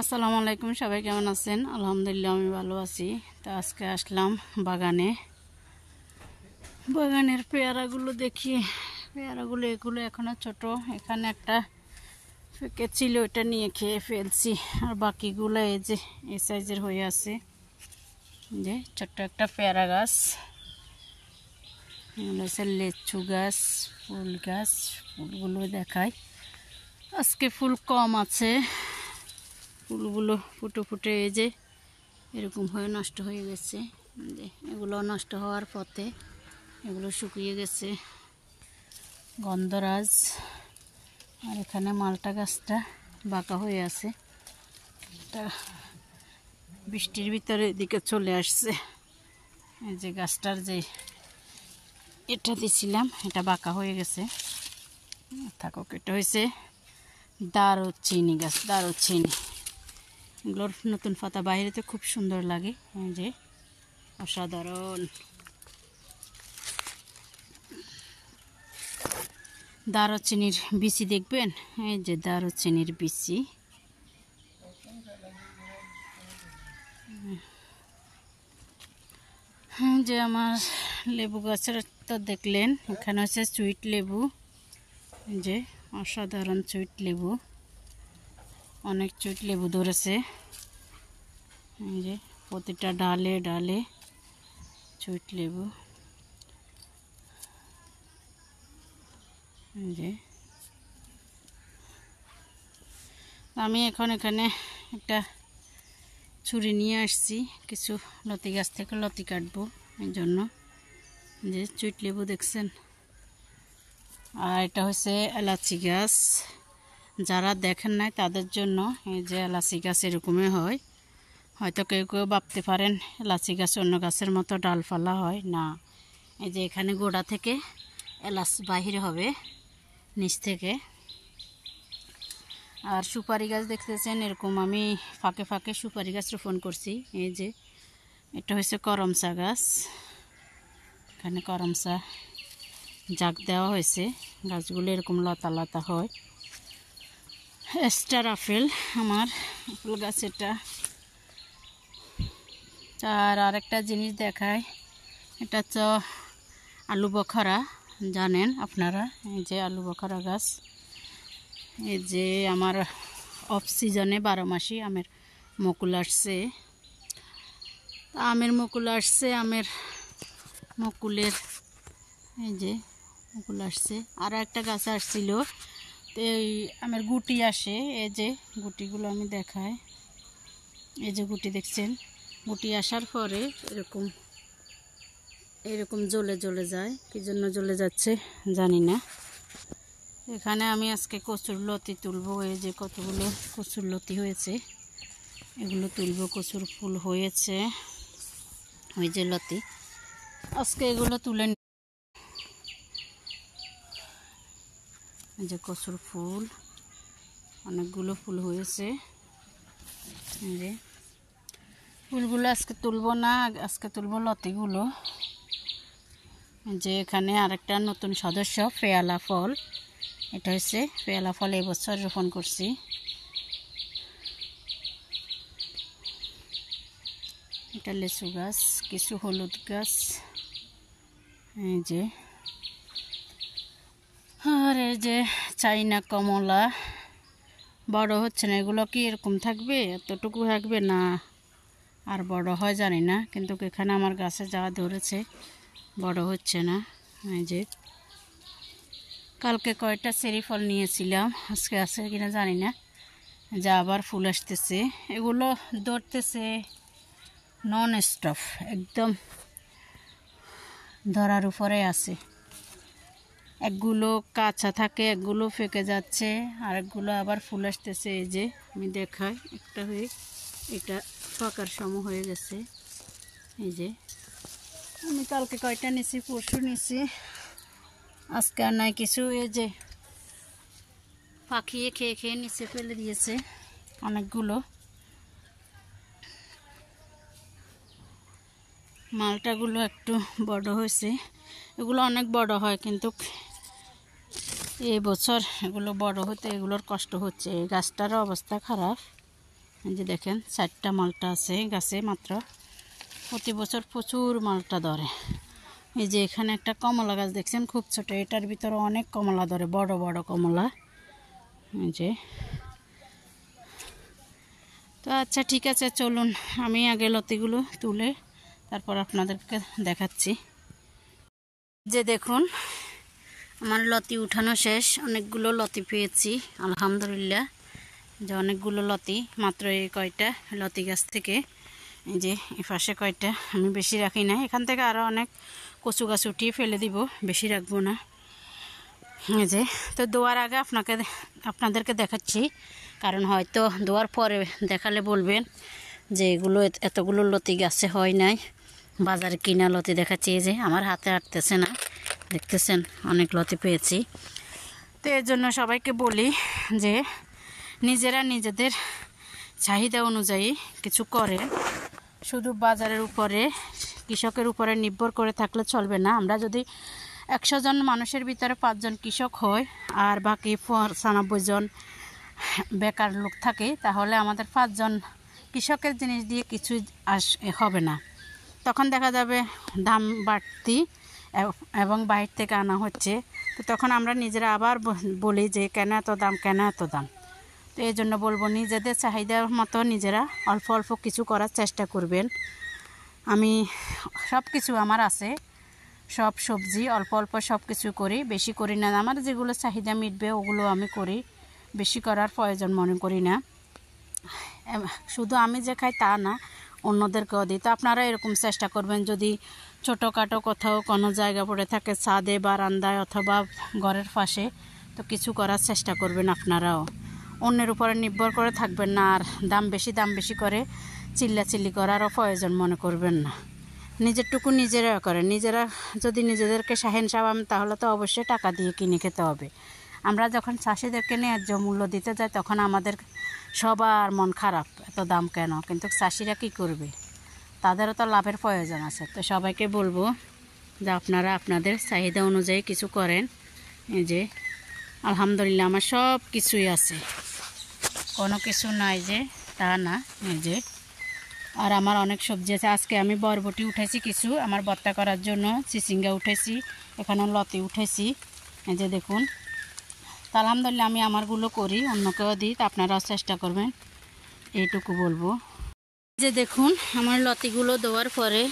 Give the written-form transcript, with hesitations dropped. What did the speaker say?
আসসালামু আলাইকুম, সবাই কেমন আছেন? আলহামদুলিল্লাহ আমি ভালো আছি। তো আজকে আসলাম বাগানের পেয়ারাগুলো দেখি। পেয়ারাগুলো এগুলো এখনো ছোট। এখানে একটা পেকে ছিল, ওটা নিয়ে খেয়ে ফেলছি। আর বাকিগুলো এই যে এই সাইজের হয়ে আছে। যে ছোট্ট একটা পেয়ারা গাছ, এগুলো হচ্ছে লেচু গাছ, ফুল গাছ। ফুলগুলো দেখায়, আজকে ফুল কম আছে। ফুলগুলো ফুটে ফুটে এই যে এরকম হয়ে নষ্ট হয়ে গেছে। এগুলো নষ্ট হওয়ার পথে, এগুলো শুকিয়ে গেছে। গন্ধরাজ। আর এখানে মালটা গাছটা বাঁকা হয়ে আছে, এটা বৃষ্টির ভিতরে এদিকে চলে আসছে। এই যে গাছটার যে এটা দিছিলাম, এটা বাঁকা হয়ে গেছে। থাকুক, এটা হয়েছে দারুচিনি গাছ। দারুচিনি এগুলোর নতুন পাতা বাইরেতে খুব সুন্দর লাগে। এই যে অসাধারণ দারুচিনির বিচি দেখবেন। এই যে দারুচিনির বিচি। যে আমার লেবু গাছের তো দেখলেন, এখানে হচ্ছে সুইট লেবু। যে অসাধারণ সুইট লেবু, অনেক সুইট লেবু ধরেছে। এই যে প্রতিটা ডালে ডালে সুইট লেবু। যে আমি এখন এখানে একটা ছুরি নিয়ে আসছি, কিছু লতি গাছ থেকে লতি কাটবো এই জন্য। যে সুইট লেবু দেখছেন। আর এটা হচ্ছে এলাচি গাছ। যারা দেখেন নাই তাদের জন্য, এই যে এলাচি গাছ এরকমই হয়। হয়তো কেউ কেউ ভাবতে পারেন এলাচি গাছ অন্য গাছের মতো ডালপালা হয় না। এই যে এখানে গোড়া থেকে এলাচ বাহির হবে নিচ থেকে। আর সুপারি গাছ দেখতেছেন এরকম, আমি ফাঁকে ফাঁকে সুপারি গাছ রোপণ করছি। এই যে এটা হচ্ছে করমচা গাছ। এখানে করমচা জাগ দেওয়া হয়েছে, গাছগুলো এরকম লতা লতা হয়। স্টার আপেল, আমার আপেল গাছ এটা। আর আরেকটা জিনিস দেখায়, এটা তো আলু বখরা, জানেন আপনারা। এই যে আলু বখরা গাছ। এই যে আমার অফ সিজনে 12 মাসি আমের মুকুল আসছে। আমের মুকুল আসছে, আমের মুকুলের এই যে মুকুল আসছে। আর একটা গাছ আসছিল, তো এই আমের গুটি আসে। এই যে গুটিগুলো আমি দেখাই, এই যে গুটি দেখছেন। গুটি আসার পরে এরকম এরকম জ্বলে জ্বলে যায়, কি জন্য জ্বলে যাচ্ছে জানি না। এখানে আমি আজকে কচুর লতি তুলবো। এই যে কতগুলো কচুর লতি হয়েছে, এগুলো তুলবো। কচুর ফুল হয়েছে, ওই যে লতি, আজকে এগুলো তুলে। এই যে কচুর ফুল, অনেকগুলো ফুল হয়েছে। এই যে ফুলগুলো আজকে তুলবো না, আজকে তুলবো লতিগুলো। যে এখানে আরেকটা নতুন সদস্য, পেয়ালা ফল। এটা হচ্ছে পেয়ালা ফল, এবছর রোপণ করছি। এটা লেচু গাছ, কিছু হলুদ গাছ। এই যে আর এই যে চাইনা কমলা, বড় হচ্ছে না। এগুলো কি এরকম থাকবে, এতটুকু থাকবে না, আর বড় হয় জানি না। কিন্তু এখানে আমার গাছে যা ধরেছে বড় হচ্ছে না। এই যে কালকে কয়েকটা চেরি ফল নিয়েছিলাম, আজকে আছে কিনা জানি না। যা আবার ফুল আসতেছে, এগুলো ধরতেছে নন স্টপ, একদম ধরার উপরে আছে। একগুলো কাঁচা থাকে, একগুলো ফেকে যাচ্ছে, আর একগুলো আবার ফুল আসতেছে। এই যে আমি দেখাই, একটা হয়ে এটা পাকার সময় হয়ে গেছে। এই যে আমি কালকে কয়টা নিছি, পরশু নিছি, আজকে আর নাই কিছু। এই যে পাখিয়ে খেয়ে খেয়ে নিচে ফেলে দিয়েছে অনেকগুলো। মালটাগুলো একটু বড় হয়েছে, এগুলো অনেক বড় হয়, কিন্তু এই বছর এগুলো বড় হতে এগুলোর কষ্ট হচ্ছে। এই গাছটার অবস্থা খারাপ, এই যে দেখেন 4টা মালটা আছে গাছে মাত্র, প্রতি বছর প্রচুর মালটা ধরে। এই যে এখানে একটা কমলা গাছ দেখছেন খুব ছোট, এটার ভিতরে অনেক কমলা ধরে, বড় বড় কমলা। এই যে তো আচ্ছা ঠিক আছে, চলুন আমি আগে লতিগুলো তুলে তারপর আপনাদেরকে দেখাচ্ছি। যে দেখুন আমার লতি উঠানো শেষ, অনেকগুলো লতি পেয়েছি আলহামদুলিল্লাহ। যে অনেকগুলো লতি মাত্র এই কয়টা লতি গাছ থেকে। এই যে এই পাশে কয়টা, আমি বেশি রাখি না, এখান থেকে আরও অনেক কচু গাছ উঠিয়ে ফেলে দিব, বেশি রাখবো না। এই যে তো দোয়ার আগে আপনাদেরকে দেখাচ্ছি, কারণ হয়তো দোয়ার পরে দেখালে বলবেন যে এগুলো এতগুলো লতি গাছে হয় নাই, বাজারে কিনা লতি দেখাচ্ছি। এই যে আমার হাতে আটতেছে না, দেখতেছেন অনেক লতি পেয়েছি। তো এর জন্য সবাইকে বলি যে নিজেরা নিজেদের চাহিদা অনুযায়ী কিছু করে, শুধু বাজারের উপরে কৃষকের উপরে নির্ভর করে থাকলে চলবে না। আমরা যদি 100 জন মানুষের ভিতরে 5 জন কৃষক হয় আর বাকি 95 জন বেকার লোক থাকে, তাহলে আমাদের 5 জন কৃষকের জিনিস দিয়ে কিছু হবে না। তখন দেখা যাবে দাম বাড়তি এবং বাইরে থেকে আনা হচ্ছে। তো তখন আমরা নিজেরা আবার বলি যে কেন এত দাম, কেন এত দাম। তো এই জন্য বলবো নিজেদের চাহিদার মতো নিজেরা অল্প অল্প কিছু করার চেষ্টা করবেন। আমি সব কিছু আমার আছে, সব সবজি অল্প অল্প সব কিছু করি, বেশি করি না। আমার যেগুলো চাহিদা মিটবে ওগুলো আমি করি, বেশি করার প্রয়োজন মনে করি না। শুধু আমি যে খাই তা না, অন্যদেরকেও দিই। তো আপনারা এরকম চেষ্টা করবেন, যদি ছোটোখাটো কোথাও কোনো জায়গা পড়ে থাকে ছাদে বারান্দায় অথবা ঘরের পাশে, তো কিছু করার চেষ্টা করবেন আপনারাও। অন্যের উপরে নির্ভর করে থাকবেন না, আর দাম বেশি করে চিল্লাচিল্লি করারও প্রয়োজন মনে করবেন না। নিজেরটুকু নিজেরা করেন। নিজেরা যদি নিজেদেরকে শাহেনশাহ পান তাহলে তো অবশ্যই টাকা দিয়ে কিনে খেতে হবে। আমরা যখন চাষিদেরকে ন্যায্য মূল্য দিতে যাই তখন আমাদের সবার মন খারাপ, এত দাম কেন। কিন্তু চাষিরা কী করবে, তাদেরও তো লাভের প্রয়োজন আছে। তো সবাইকে বলবো যে আপনারা আপনাদের চাহিদা অনুযায়ী কিছু করেন। এই যে আলহামদুলিল্লাহ আমার সব কিছুই আছে, কোনো কিছু নাই যে তা না। এই যে আর আমার অনেক সবজি আছে। আজকে আমি বরবটি উঠেছি কিছু আমার ভর্তা করার জন্য, চিচিঙ্গা উঠেছি, এখানে লতি উঠেছি। এই যে দেখুন, তা আলহামদুলিল্লাহ আমি আমারগুলো করি, অন্যকেও দিই, তা আপনারাও চেষ্টা করবেন, এইটুকু বলবো। যে দেখুন আমার লতিগুলো দেওয়ার পরে